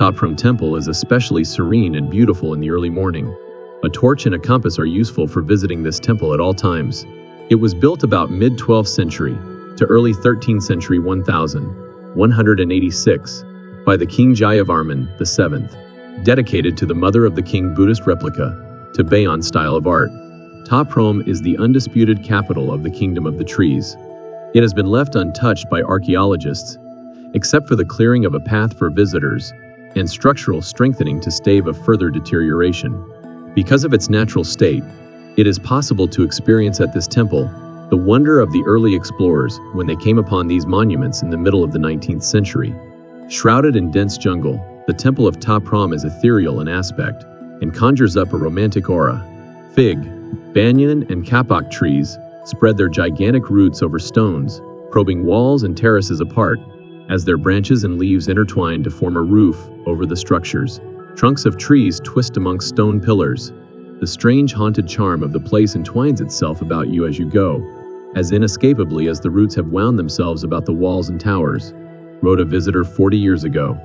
Ta Prohm Temple is especially serene and beautiful in the early morning. A torch and a compass are useful for visiting this temple at all times. It was built about mid-12th century to early 13th century 1186 by the King Jayavarman VII, dedicated to the mother of the king. Buddhist replica to Bayon style of art. Ta Prohm is the undisputed capital of the Kingdom of the Trees. It has been left untouched by archaeologists, except for the clearing of a path for visitors and structural strengthening to stave of further deterioration. Because of its natural state, it is possible to experience at this temple the wonder of the early explorers when they came upon these monuments in the middle of the 19th century. Shrouded in dense jungle, the temple of Ta Prohm is ethereal in aspect and conjures up a romantic aura. Fig, banyan, and kapok trees spread their gigantic roots over stones, probing walls and terraces apart, as their branches and leaves intertwine to form a roof over the structures. Trunks of trees twist amongst stone pillars. The strange haunted charm of the place entwines itself about you as you go, as inescapably as the roots have wound themselves about the walls and towers, wrote a visitor 40 years ago.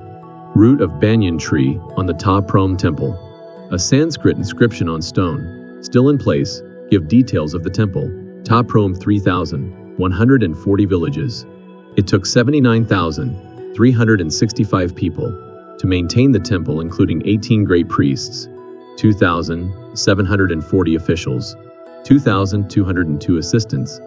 Root of banyan tree on the Ta Prohm temple. A Sanskrit inscription on stone, still in place, give details of the temple. Ta Prohm 3,140 villages. It took 79,365 people to maintain the temple, including 18 great priests, 2,740 officials, 2,202 assistants,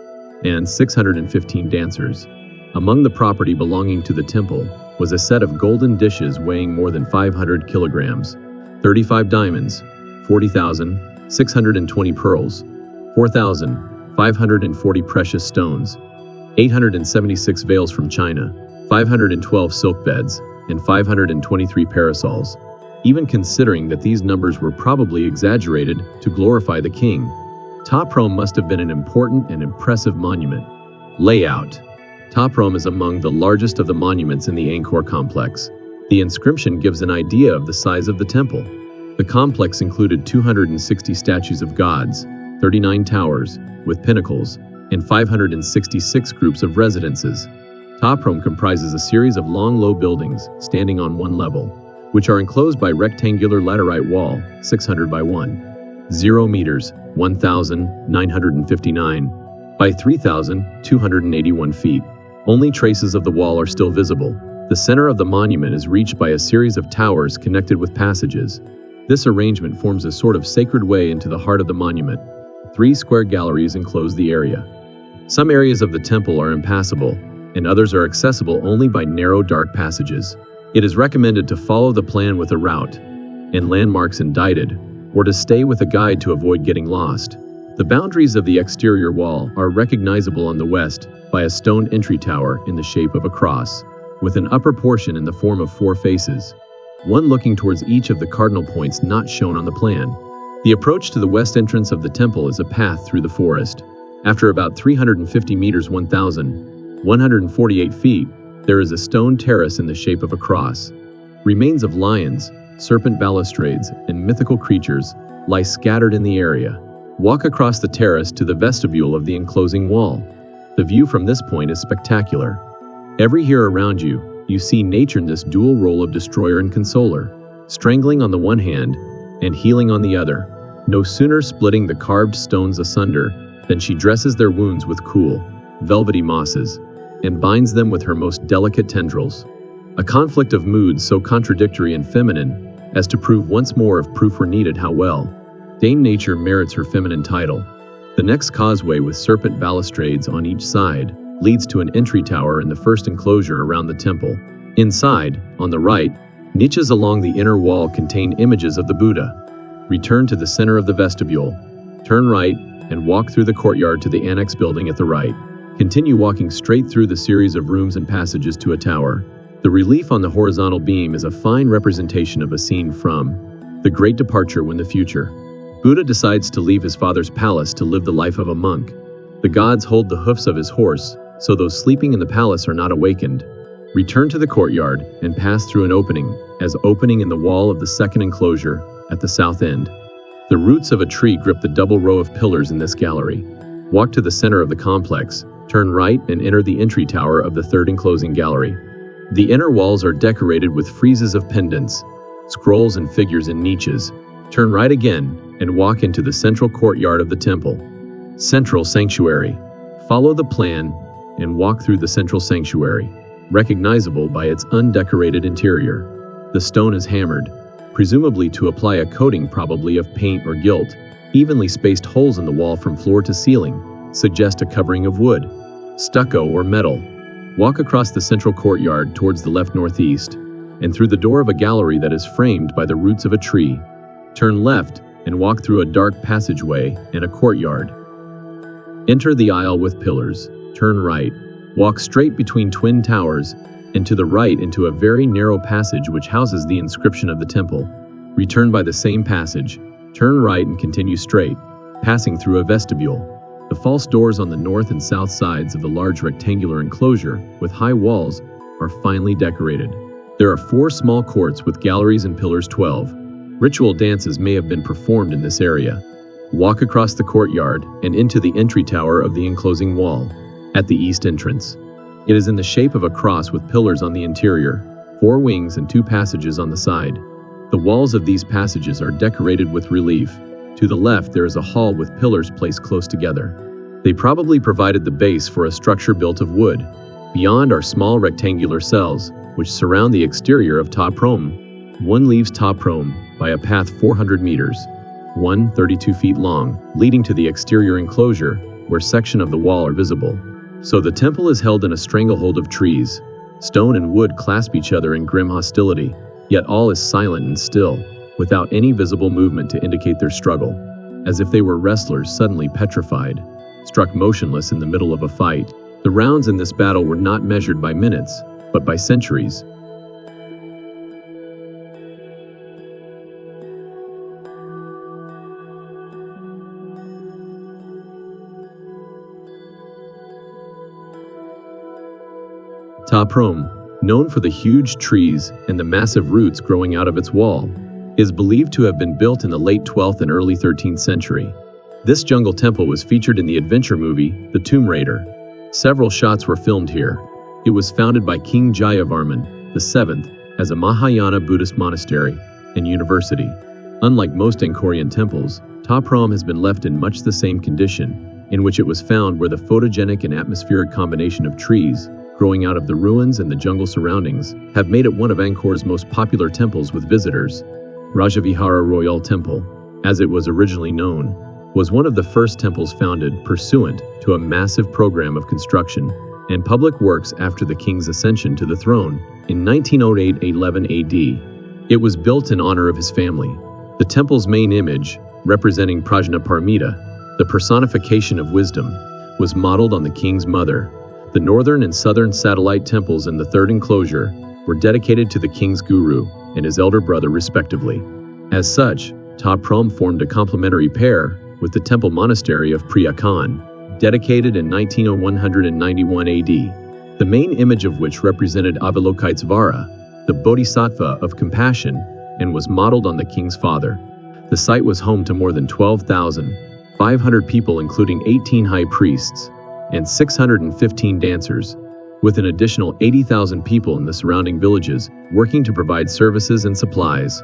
and 615 dancers. Among the property belonging to the temple was a set of golden dishes weighing more than 500 kilograms, 35 diamonds, 40,620 pearls, 4,540 precious stones, 876 veils from China, 512 silk beds, and 523 parasols. Even considering that these numbers were probably exaggerated to glorify the king, Ta Prohm must have been an important and impressive monument. Layout. Ta Prohm is among the largest of the monuments in the Angkor complex. The inscription gives an idea of the size of the temple. The complex included 260 statues of gods, 39 towers with pinnacles, and 566 groups of residences. Ta Prohm comprises a series of long, low buildings standing on one level, which are enclosed by rectangular laterite wall, 600 by 0 meters, 1,959 by 3,281 feet. Only traces of the wall are still visible. The center of the monument is reached by a series of towers connected with passages. This arrangement forms a sort of sacred way into the heart of the monument. 3 square galleries enclose the area. Some areas of the temple are impassable, and others are accessible only by narrow, dark passages. It is recommended to follow the plan with a route and landmarks indicted, or to stay with a guide to avoid getting lost. The boundaries of the exterior wall are recognizable on the west by a stone entry tower in the shape of a cross, with an upper portion in the form of 4 faces, one looking towards each of the cardinal points not shown on the plan. The approach to the west entrance of the temple is a path through the forest. After about 350 meters 1,148 feet, there is a stone terrace in the shape of a cross. Remains of lions, serpent balustrades, and mythical creatures lie scattered in the area. Walk across the terrace to the vestibule of the enclosing wall. The view from this point is spectacular. Every here around you, you see nature in this dual role of destroyer and consoler, strangling on the one hand and healing on the other, no sooner splitting the carved stones asunder than she dresses their wounds with cool, velvety mosses, and binds them with her most delicate tendrils. A conflict of moods so contradictory and feminine as to prove once more, if proof were needed, how well Dame Nature merits her feminine title. The next causeway with serpent balustrades on each side leads to an entry tower in the first enclosure around the temple. Inside, on the right, niches along the inner wall contain images of the Buddha. Return to the center of the vestibule, turn right, and walk through the courtyard to the annex building at the right. Continue walking straight through the series of rooms and passages to a tower. The relief on the horizontal beam is a fine representation of a scene from The Great Departure when the future. Buddha decides to leave his father's palace to live the life of a monk. The gods hold the hoofs of his horse, so those sleeping in the palace are not awakened. Return to the courtyard and pass through an opening in the wall of the second enclosure at the south end. The roots of a tree grip the double row of pillars in this gallery. Walk to the center of the complex, turn right and enter the entry tower of the third enclosing gallery. The inner walls are decorated with friezes of pendants, scrolls and figures in niches. Turn right again and walk into the central courtyard of the temple. Central Sanctuary. Follow the plan and walk through the central sanctuary, recognizable by its undecorated interior. The stone is hammered, presumably to apply a coating, probably of paint or gilt. Evenly spaced holes in the wall from floor to ceiling suggest a covering of wood, stucco, or metal. Walk across the central courtyard towards the left northeast, and through the door of a gallery that is framed by the roots of a tree. Turn left and walk through a dark passageway and a courtyard. Enter the aisle with pillars. Turn right. Walk straight between twin towers and to the right into a very narrow passage which houses the inscription of the temple. Return by the same passage. Turn right and continue straight, passing through a vestibule. The false doors on the north and south sides of the large rectangular enclosure with high walls are finely decorated. There are 4 small courts with galleries and pillars. 12. Ritual dances may have been performed in this area. Walk across the courtyard and into the entry tower of the enclosing wall, at the east entrance. It is in the shape of a cross with pillars on the interior, 4 wings and 2 passages on the side. The walls of these passages are decorated with relief. To the left there is a hall with pillars placed close together. They probably provided the base for a structure built of wood. Beyond are small rectangular cells, which surround the exterior of Ta Prohm. One leaves Ta Prohm by a path 400 meters, 32 feet long, leading to the exterior enclosure, where section of the wall are visible. So the temple is held in a stranglehold of trees. Stone and wood clasp each other in grim hostility, yet all is silent and still, without any visible movement to indicate their struggle, as if they were wrestlers suddenly petrified, struck motionless in the middle of a fight. The rounds in this battle were not measured by minutes, but by centuries. Ta Prohm, known for the huge trees and the massive roots growing out of its wall, is believed to have been built in the late 12th and early 13th century. This jungle temple was featured in the adventure movie, The Tomb Raider. Several shots were filmed here. It was founded by King Jayavarman VII as a Mahayana Buddhist monastery and university. Unlike most Angkorian temples, Ta Prohm has been left in much the same condition in which it was found, where the photogenic and atmospheric combination of trees growing out of the ruins and the jungle surroundings have made it one of Angkor's most popular temples with visitors. Rajavihara Royal Temple, as it was originally known, was one of the first temples founded pursuant to a massive program of construction and public works after the king's ascension to the throne in 1908-11 AD. It was built in honor of his family. The temple's main image, representing Prajnaparamita, the personification of wisdom, was modeled on the king's mother. The northern and southern satellite temples in the third enclosure were dedicated to the king's guru and his elder brother respectively. As such, Ta Prohm formed a complementary pair with the temple monastery of Priya Khan, dedicated in 1991 AD, the main image of which represented Avalokitesvara, the bodhisattva of compassion, and was modeled on the king's father. The site was home to more than 12,500 people, including 18 high priests and 615 dancers, with an additional 80,000 people in the surrounding villages working to provide services and supplies.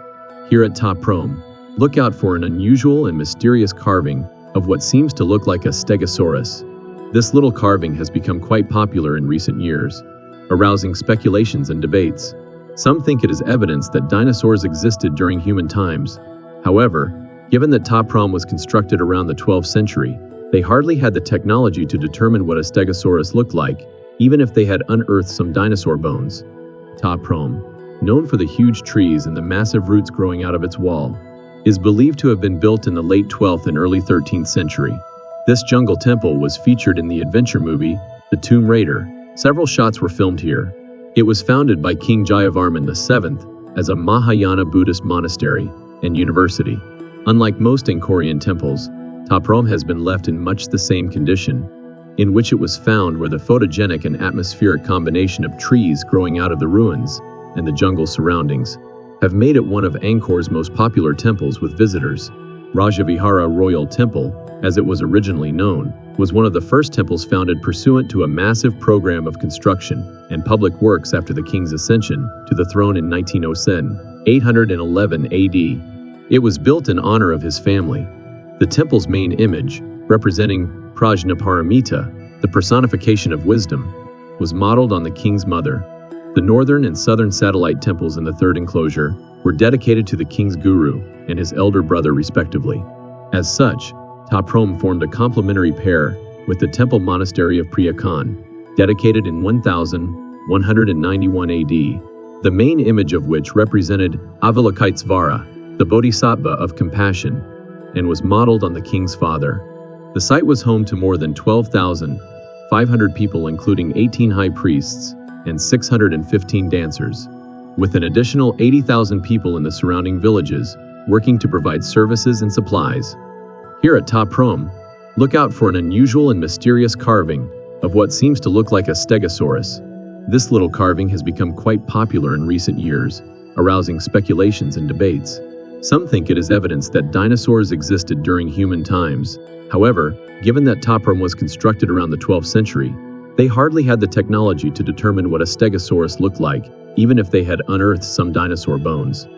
Here at Ta Prohm, look out for an unusual and mysterious carving of what seems to look like a stegosaurus. This little carving has become quite popular in recent years, arousing speculations and debates. Some think it is evidence that dinosaurs existed during human times. However, given that Ta Prohm was constructed around the 12th century, they hardly had the technology to determine what a stegosaurus looked like, even if they had unearthed some dinosaur bones. Ta Prohm, known for the huge trees and the massive roots growing out of its wall, is believed to have been built in the late 12th and early 13th century. This jungle temple was featured in the adventure movie, The Tomb Raider. Several shots were filmed here. It was founded by King Jayavarman VII as a Mahayana Buddhist monastery and university. Unlike most Angkorian temples, Ta Prohm has been left in much the same condition in which it was found, where the photogenic and atmospheric combination of trees growing out of the ruins and the jungle surroundings have made it one of Angkor's most popular temples with visitors. Rajavihara Royal Temple, as it was originally known, was one of the first temples founded pursuant to a massive program of construction and public works after the king's ascension to the throne in 1907, 811 AD. It was built in honor of his family. The temple's main image, representing Prajnaparamita, the personification of wisdom, was modeled on the king's mother. The northern and southern satellite temples in the third enclosure were dedicated to the king's guru and his elder brother respectively. As such, Ta Prohm formed a complementary pair with the temple monastery of Priyakan, dedicated in 1191 AD, the main image of which represented Avalokitesvara, the bodhisattva of compassion, and was modeled on the king's father. The site was home to more than 12,500 people, including 18 high priests and 615 dancers, with an additional 80,000 people in the surrounding villages working to provide services and supplies. Here at Ta Prohm, look out for an unusual and mysterious carving of what seems to look like a stegosaurus. This little carving has become quite popular in recent years, arousing speculations and debates. Some think it is evidence that dinosaurs existed during human times. However, given that Ta Prohm was constructed around the 12th century, they hardly had the technology to determine what a stegosaurus looked like, even if they had unearthed some dinosaur bones.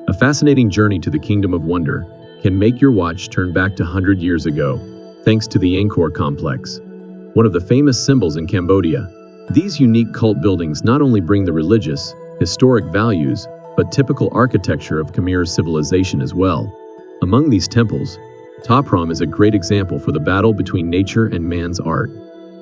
A fascinating journey to the Kingdom of Wonder can make your watch turn back to 100 years ago, thanks to the Angkor complex, one of the famous symbols in Cambodia. These unique cult buildings not only bring the religious, historic values, but typical architecture of Khmer's civilization as well. Among these temples, Ta Prohm is a great example for the battle between nature and man's art.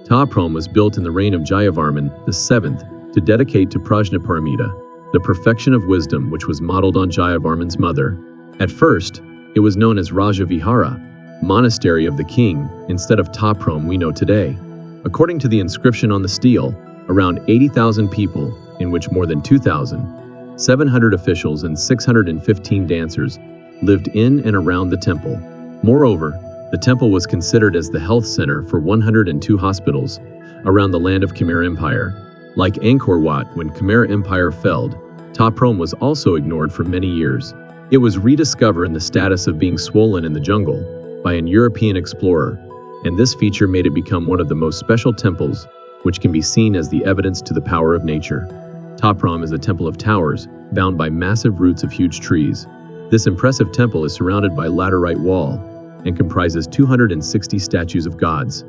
Ta Prohm was built in the reign of Jayavarman VII to dedicate to Prajnaparamita, the perfection of wisdom, which was modeled on Jayavarman's mother. At first, it was known as Rajavihara, monastery of the king, instead of Ta Prohm we know today. According to the inscription on the stele, around 80,000 people, in which more than 2,700 officials and 615 dancers, lived in and around the temple. Moreover, the temple was considered as the health center for 102 hospitals around the land of Khmer Empire. Like Angkor Wat, when Khmer Empire fell, Ta Prohm was also ignored for many years. It was rediscovered in the status of being swollen in the jungle by an European explorer, and this feature made it become one of the most special temples, which can be seen as the evidence to the power of nature. Ta Prohm is a temple of towers, bound by massive roots of huge trees. This impressive temple is surrounded by laterite wall and comprises 260 statues of gods,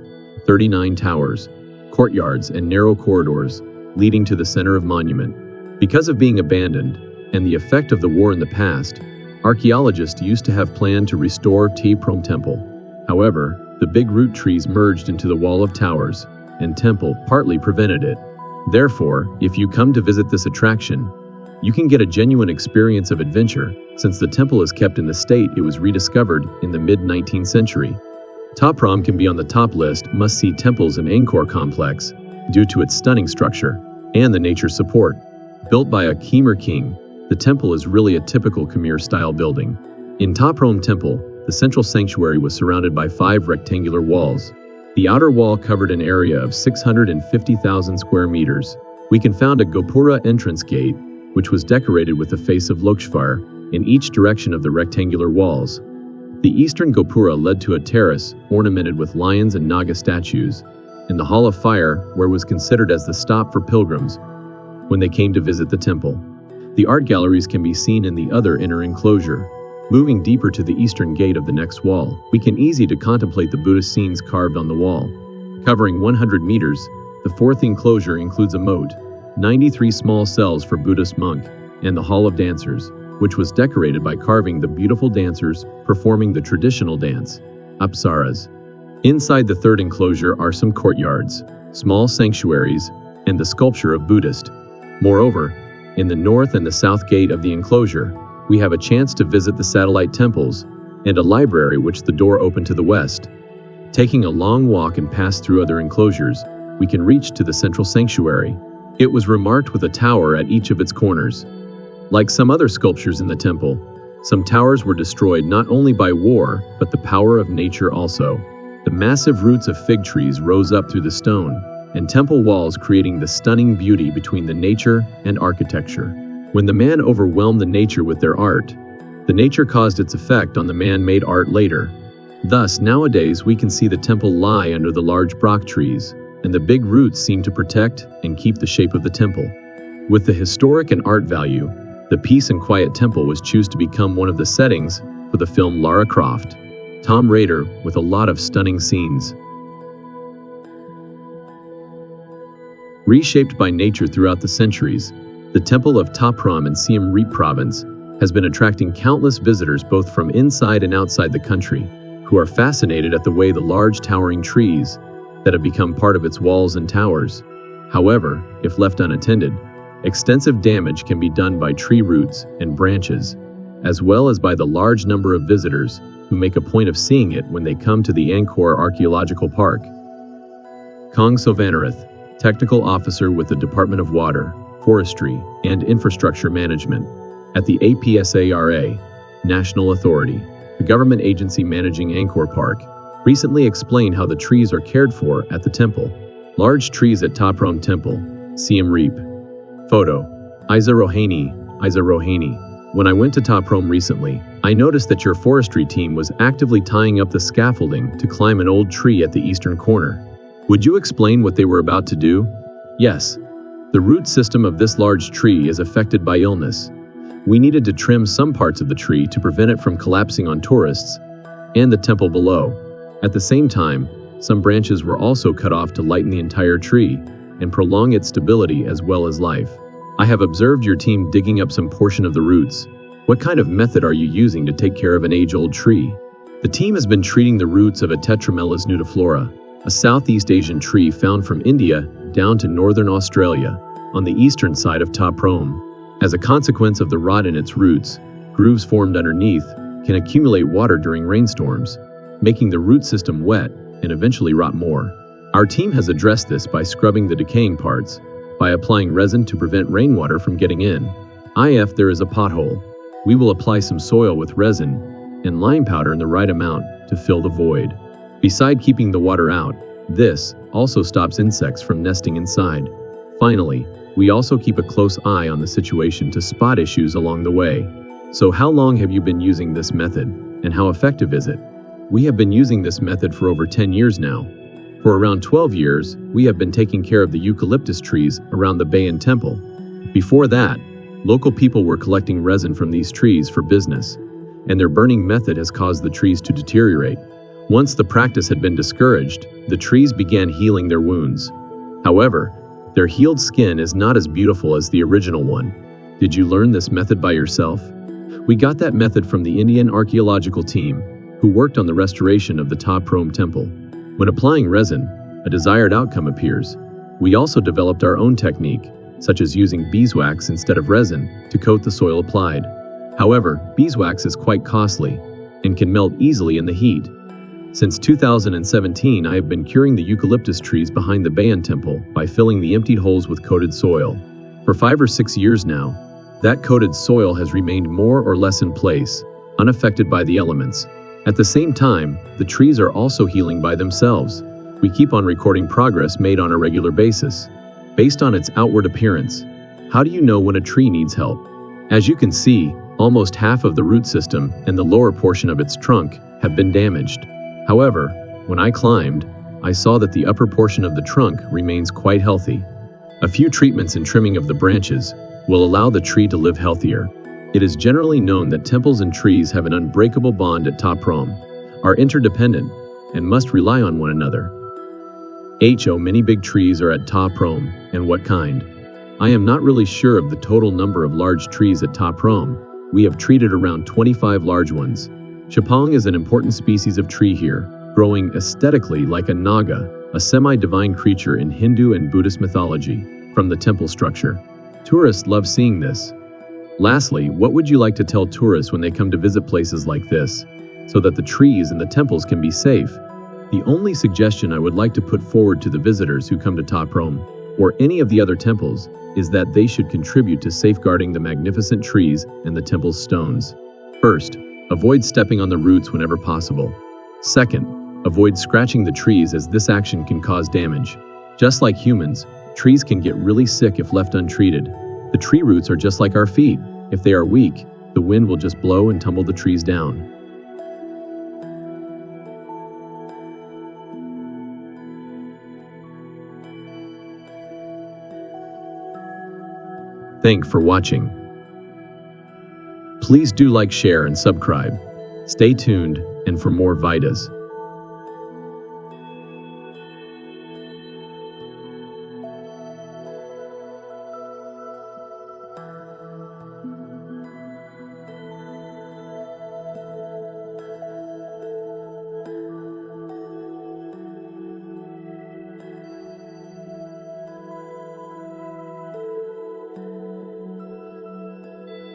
39 towers, courtyards, and narrow corridors leading to the center of monument. Because of being abandoned and the effect of the war in the past, archaeologists used to have planned to restore Ta Prohm Temple. However, the big root trees merged into the wall of towers, and temple partly prevented it. Therefore, if you come to visit this attraction, you can get a genuine experience of adventure, since the temple is kept in the state it was rediscovered in the mid-19th century. Ta Prohm can be on the top list must-see temples in Angkor complex due to its stunning structure and the nature support. Built by a Khmer king, the temple is really a typical Khmer-style building. In Ta Prohm Temple, the central sanctuary was surrounded by 5 rectangular walls. The outer wall covered an area of 650,000 square meters. We can find a Gopura entrance gate, which was decorated with the face of Lokshvar in each direction of the rectangular walls. The eastern Gopura led to a terrace ornamented with lions and Naga statues, and the Hall of Fire, where was considered as the stop for pilgrims when they came to visit the temple. The art galleries can be seen in the other inner enclosure. Moving deeper to the eastern gate of the next wall, we can easily contemplate the Buddhist scenes carved on the wall. Covering 100 meters, the fourth enclosure includes a moat, 93 small cells for Buddhist monk, and the Hall of Dancers, which was decorated by carving the beautiful dancers performing the traditional dance, apsaras. Inside the third enclosure are some courtyards, small sanctuaries, and the sculpture of Buddhist. Moreover, in the north and the south gate of the enclosure, we have a chance to visit the satellite temples and a library which the door open to the west. Taking a long walk and pass through other enclosures, we can reach to the central sanctuary. It was remarked with a tower at each of its corners. Like some other sculptures in the temple, some towers were destroyed not only by war, but the power of nature also. The massive roots of fig trees rose up through the stone and temple walls, creating the stunning beauty between the nature and architecture. When the man overwhelmed the nature with their art, The nature caused its effect on the man-made art later. Thus, nowadays we can see the temple lie under the large brach trees, and the big roots seem to protect and keep the shape of the temple. With the historic and art value, the peace and quiet temple was chosen to become one of the settings for the film Lara Croft, Tomb Raider, with a lot of stunning scenes. Reshaped by nature throughout the centuries, the temple of Ta Prohm in Siem Reap province has been attracting countless visitors both from inside and outside the country, who are fascinated at the way the large towering trees that have become part of its walls and towers. However, if left unattended, extensive damage can be done by tree roots and branches, as well as by the large number of visitors who make a point of seeing it when they come to the Angkor Archaeological Park. Kong Sovanarath, Technical Officer with the Department of Water, Forestry, and Infrastructure Management at the APSARA, National Authority, the government agency managing Angkor Park, recently explained how the trees are cared for at the temple. Large trees at Ta Prohm Temple, Siem Reap. Photo. Isa Rohani. When I went to Ta Prohm recently, I noticed that your forestry team was actively tying up the scaffolding to climb an old tree at the eastern corner. Would you explain what they were about to do? Yes. The root system of this large tree is affected by illness. We needed to trim some parts of the tree to prevent it from collapsing on tourists and the temple below. At the same time, some branches were also cut off to lighten the entire tree and prolong its stability as well as life. I have observed your team digging up some portion of the roots. What kind of method are you using to take care of an age-old tree? The team has been treating the roots of a Tetramelis nudiflora, a Southeast Asian tree found from India down to northern Australia, on the eastern side of Ta Prohm. As a consequence of the rot in its roots, grooves formed underneath can accumulate water during rainstorms, making the root system wet and eventually rot more. Our team has addressed this by scrubbing the decaying parts, by applying resin to prevent rainwater from getting in. If there is a pothole, we will apply some soil with resin and lime powder in the right amount to fill the void. Beside keeping the water out, this also stops insects from nesting inside. Finally, we also keep a close eye on the situation to spot issues along the way. So how long have you been using this method, and how effective is it? We have been using this method for over 10 years now. For around 12 years, we have been taking care of the eucalyptus trees around the Bayon temple. Before that, local people were collecting resin from these trees for business, and their burning method has caused the trees to deteriorate. Once the practice had been discouraged, the trees began healing their wounds. However, their healed skin is not as beautiful as the original one. Did you learn this method by yourself? We got that method from the Indian archaeological team, who worked on the restoration of the Ta Prohm temple. When applying resin, a desired outcome appears. We also developed our own technique, such as using beeswax instead of resin to coat the soil applied. However, beeswax is quite costly and can melt easily in the heat. Since 2017, I have been curing the eucalyptus trees behind the Bayon temple by filling the emptied holes with coated soil. For 5 or 6 years now, that coated soil has remained more or less in place, unaffected by the elements. At the same time, the trees are also healing by themselves. We keep on recording progress made on a regular basis. Based on its outward appearance, how do you know when a tree needs help? As you can see, almost half of the root system and the lower portion of its trunk have been damaged. However, when I climbed, I saw that the upper portion of the trunk remains quite healthy. A few treatments and trimming of the branches will allow the tree to live healthier. It is generally known that temples and trees have an unbreakable bond at Ta Prohm, are interdependent, and must rely on one another. How many big trees are at Ta Prohm, and what kind? I am not really sure of the total number of large trees at Ta Prohm. We have treated around 25 large ones. Chapong is an important species of tree here, growing aesthetically like a naga, a semi-divine creature in Hindu and Buddhist mythology, from the temple structure. Tourists love seeing this. Lastly, what would you like to tell tourists when they come to visit places like this, so that the trees and the temples can be safe? The only suggestion I would like to put forward to the visitors who come to Ta Prohm, or any of the other temples, is that they should contribute to safeguarding the magnificent trees and the temple's stones. First, avoid stepping on the roots whenever possible. Second, avoid scratching the trees, as this action can cause damage. Just like humans, trees can get really sick if left untreated. The tree roots are just like our feet. If they are weak, The wind will just blow and tumble the trees down. Thanks for watching. Please do like, share, and subscribe. Stay tuned, and for more Vidas.